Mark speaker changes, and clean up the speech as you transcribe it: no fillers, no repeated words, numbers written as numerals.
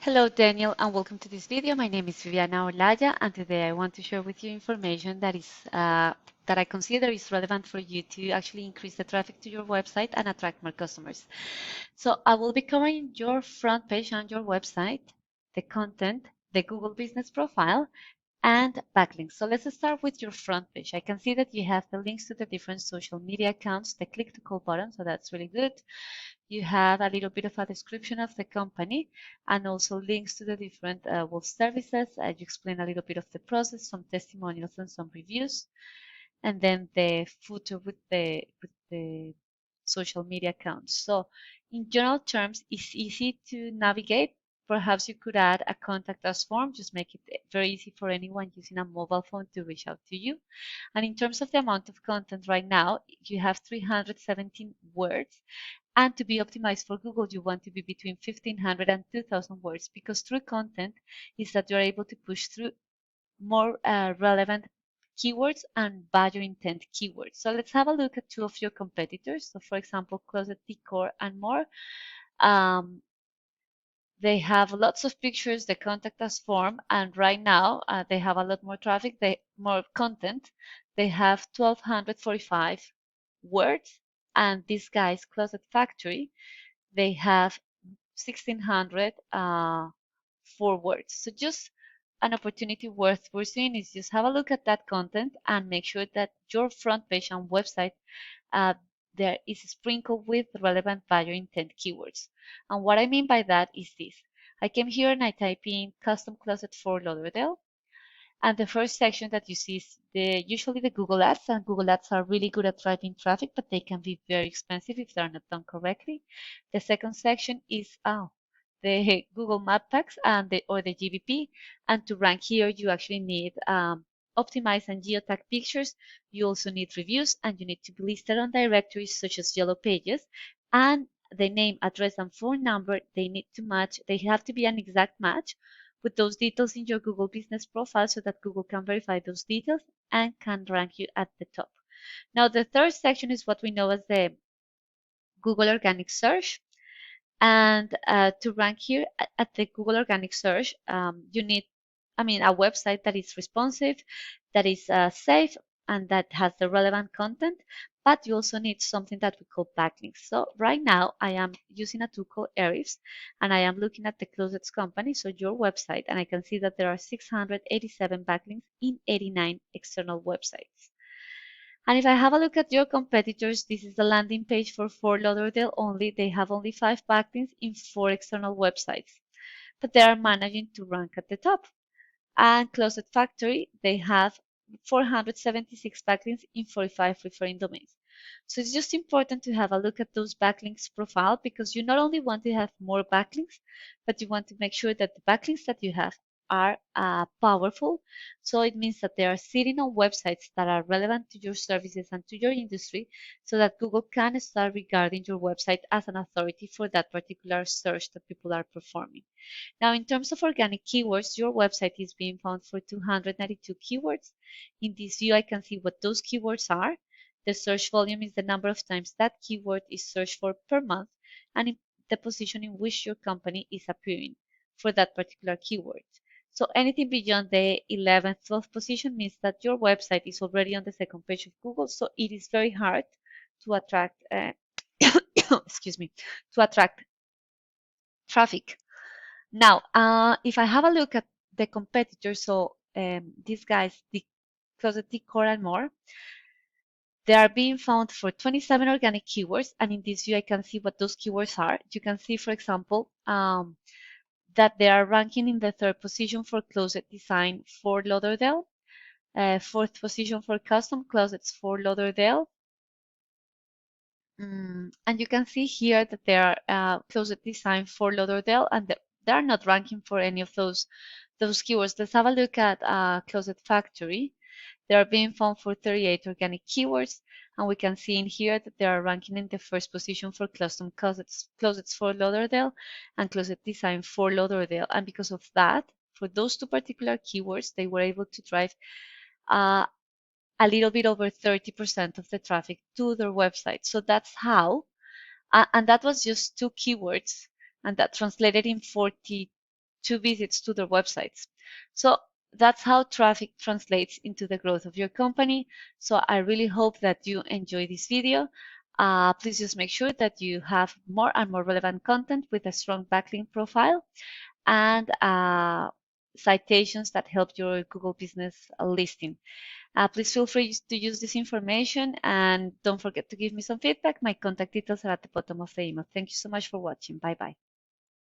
Speaker 1: Hello Daniel and welcome to this video. My name is Viviana Olaya and today I want to share with you information that I consider is relevant for you to actually increase the traffic to your website and attract more customers. So I will be covering your front page on your website, the content, the Google Business Profile, and backlinks. So let's start with your front page. I can see that you have the links to the different social media accounts, the click to call button, so that's really good. You have a little bit of a description of the company and also links to the different web services. You explain a little bit of the process, some testimonials and some reviews, and then the footer with the social media accounts. So in general terms, it's easy to navigate. Perhaps you could add a contact us form, just make it very easy for anyone using a mobile phone to reach out to you. And in terms of the amount of content right now, you have 317 words. And to be optimized for Google, you want to be between 1,500 and 2,000 words because true content is that you're able to push through more relevant keywords and value intent keywords. So let's have a look at two of your competitors. So for example, Closet Decor and more. They have lots of pictures, the contact us form, and right now they have a lot more traffic, more content. They have 1,245 words, and these guys, Closet Factory, they have 1,604 words. So just an opportunity worth pursuing is just have a look at that content and make sure that your front page and website uh, there is sprinkled with relevant value intent keywords. And what I mean by that is this. I came here and I type in custom closet for Lauderdale. And the first section that you see is usually the Google Ads, and Google Ads are really good at driving traffic, but they can be very expensive if they're not done correctly. The second section is the Google Map Packs or the GBP, and to rank here, you actually need optimized and geotag pictures. You also need reviews, and you need to be listed on directories such as Yellow Pages, and the name, address, and phone number, they need to match. They have to be an exact match with those details in your Google Business Profile so that Google can verify those details and can rank you at the top. Now, the third section is what we know as the Google Organic Search. And to rank here at the Google Organic Search, you need, a website that is responsive, that is safe, and that has the relevant content. But you also need something that we call backlinks. So right now I am using a tool called Ahrefs, and I am looking at the closest company, so your website, and I can see that there are 687 backlinks in 89 external websites. And if I have a look at your competitors, this is the landing page for Fort Lauderdale only. They have only 5 backlinks in 4 external websites, but they are managing to rank at the top. And Closet Factory, they have 476 backlinks in 45 referring domains. So it's just important to have a look at those backlinks profile because you not only want to have more backlinks, but you want to make sure that the backlinks that you have are powerful. So it means that they are sitting on websites that are relevant to your services and to your industry so that Google can start regarding your website as an authority for that particular search that people are performing. Now, in terms of organic keywords, your website is being found for 292 keywords. In this view, I can see what those keywords are. The search volume is the number of times that keyword is searched for per month, and the position in which your company is appearing for that particular keyword. So anything beyond the 11th, 12th position means that your website is already on the second page of Google, so it is very hard to attract, excuse me, to attract traffic. Now, if I have a look at the competitors, so these guys, the Closet Decor and more, they are being found for 27 organic keywords, and in this view, I can see what those keywords are. You can see, for example, that they are ranking in the 3rd position for closet design for Lauderdale, 4th position for custom closets for Lauderdale. And you can see here that they are closet design for Lauderdale, and they are not ranking for any of those keywords. Let's have a look at Closet Factory. They are being found for 38 organic keywords, and we can see in here that they are ranking in the 1st position for custom closets for Lauderdale and closet design for Lauderdale. And because of that, for those 2 particular keywords, they were able to drive a little bit over 30% of the traffic to their website. So that's how, and that was just 2 keywords, and that translated in 42 2 visits to their websites. So that's how traffic translates into the growth of your company. So I really hope that you enjoy this video. Please just make sure that you have more and more relevant content with a strong backlink profile and citations that help your Google business listing. Please feel free to use this information and don't forget to give me some feedback. My contact details are at the bottom of the email. Thank you so much for watching. Bye bye.